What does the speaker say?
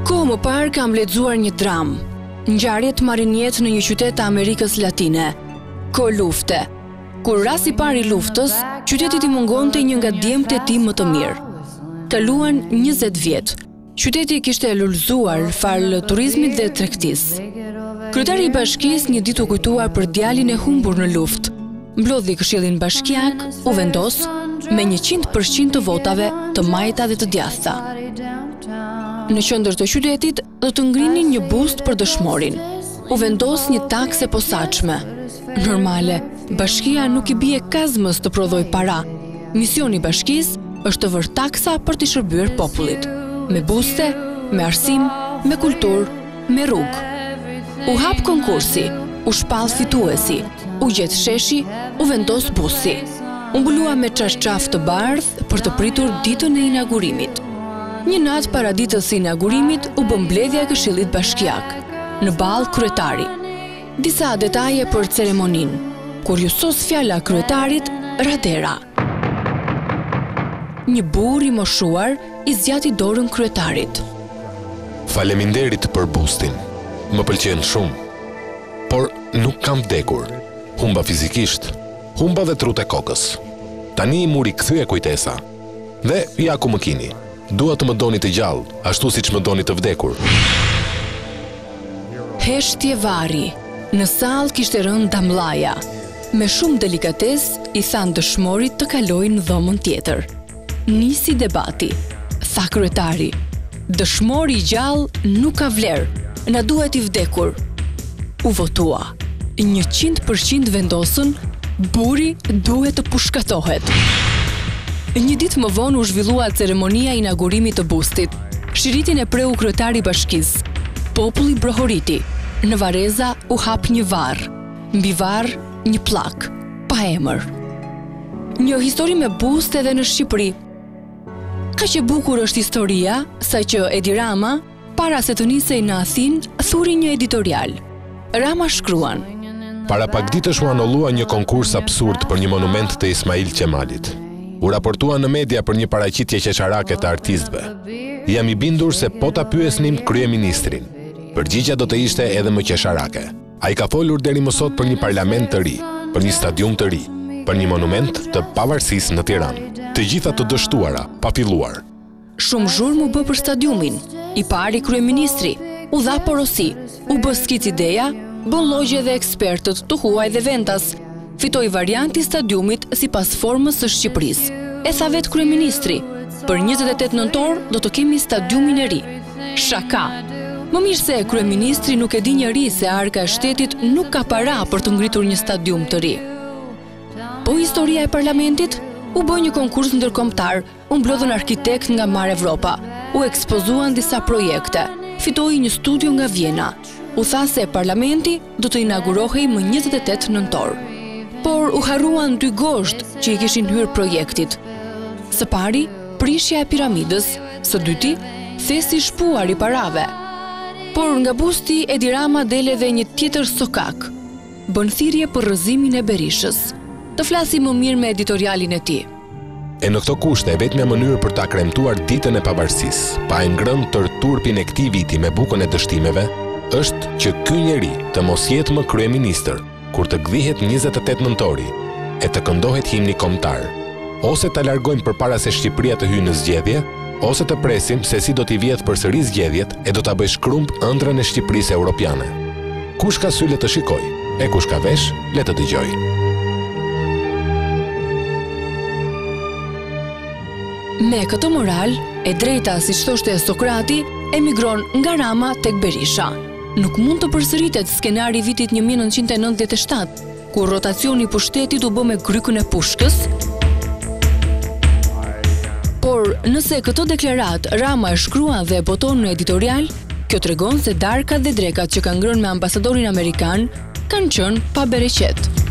Kohë më parë kam lexuar një dramë. Ngjarje të marrin jetë në një qytet të Amerikës Latine. Kohë lufte. Kur rasti i parë i luftës, qytetit i mungonte një nga djemtë e tij më të mirë. Kaluan 20 vjet. Qyteti kishte lulëzuar fal turizmit dhe tregtisë. Kryetari i bashkisë një ditë u kujtuar për djalin e humbur në luftë. Mblodhi këshillin bashkiak, u vendos me 100% të votave të majta dhe të djathta. Në qendër të qytetit do të ngrinin një bust për dëshmorin. U vendos një takse posaçme. Normale, bashkia nuk i bie kazmës të prodhoj para. Misioni i bashkisë është të vërë taksa për të shërbyer popullit. Me buste, me arsim, me kulturë, me rrugë. U hap konkursi, u shpall fituesi, u gjet sheshi, u vendos busi. U mbulua me çarçaf të bardhë për të pritur ditën e inaugurimit. Një natë para ditës së inaugurimit u bë mbledhja e Këshillit Bashkiak. Në ball kryetari. Disa detaje për ceremoninë. Kur ju sos fjala kryetarit, radera. Një burr i moshuar i zgjati dorën kryetarit. Faleminderit për bustin. Më pëlqen shumë. Por nuk kam vdekur. Humba fizikisht. Humba dhe trut e kokës. Tani muri kthye kujtesa. Dhe ja ku më kini. Dua të më doni të gjallë, ashtu siç më doni të vdekur. Heshtje vari. Në sallë kishte rënë damllaja. Me shumë delikatesë i than dëshmorit të kalojnë në dhomën tjetër. Nisi debati. Tha kryetari. Dëshmori i gjallë nuk ka vlerë. Na duhet i vdekur. U votua. 100% vendosën, burri duhet të pushkatohet. Një ditë më vonë u zhvillua ceremonia e inaugurimit të bustit. Shiritin e preu kryetari i bashkisë. Populli brohoriti. Në vareza u hap një varr. Mbi varr një pllak pa emër. Një histori me bust edhe në Shqipëri. Kaq e bukur është historia, sa që Edi Rama, para se të nisej në Athinë, thuri një editorial. Rama shkruan: Para pak ditësh u anullua një konkurs absurd për një monument të Ismail Qemalit. U raportua në media për një paraqitje qesharake të artistëve. Jam i bindur se po ta pyesnim kryeministrin. Përgjigjja do të ishte edhe më qesharake. Ai ka folur deri më sot për një parlament të ri, për një stadium të ri, për një monument të pavarësisë në Tiranë. Të gjitha të dështuara, pa filluar. Shumë zhurmë u bë për stadiumin. I pari kryeministri, u dha porosi, u bë skic ideja, bën logje dhe ekspertët të huaj dhe ventas. Fitoi varianti i stadiumit sipas formës së Shqipërisë. E tha vetë kryeministri, për 28 nëntor do të kemi stadiumin e ri. Shaka. Më mirë se kryeministri nuk e di njëri se Arka e Shtetit nuk ka para për të ngritur një stadium të ri. Po historia e parlamentit, u bë një konkurs ndërkombëtar, u mblodhën arkitekt nga mar Evropa, u ekspozuan disa projekte, fitoi një studio nga Vjena. U tha se parlamenti do të inaugurohej më 28 nëntor. Por u harruan 2 gosht që i kishin hyrë projektit. Së pari, prishja e piramidës, së dyti, thesi shpuar i parave. Por nga busti Edi Rama dele dhe një tjetër sokak. Bën thirrje për rrëzimin e Berishës. Të flasim më mirë me editorialin e tij. E në këto kushte, vetmja mënyrë për ta kremtuar ditën e pavarësisë, pa e ngrënë tër turpin e këtij viti me bukën e dështimeve, është që ky njeri të mos jetë më kryeministër kur të gdhihet 28 nëntori e të këndohet himni kombëtar. Ose ta largojmë përpara se Shqipëria të hyjë në zgjedhje, ose të presim se si do t'i vjedh përsëri zgjedhjet e do ta bëj shkrump ëndrrën e Shqipërisë europiane. Kush ka sy le të shikoj, e kush ka vesh le të dëgjoj. Me këtë moral, e drejta siç thoshte Sokrati, emigron nga Rama tek Berisha. Nuk mund të përsëritet skenari i vitit 1997, kur rotacioni i pushtetit u bë me grykën e pushkës. Por nëse këtë deklarat Rama e shkruan dhe e boton në editorial, kjo tregon se darkat dhe drekat që kanë ngrënë me ambasadorin amerikan kanë qenë pa bereqet.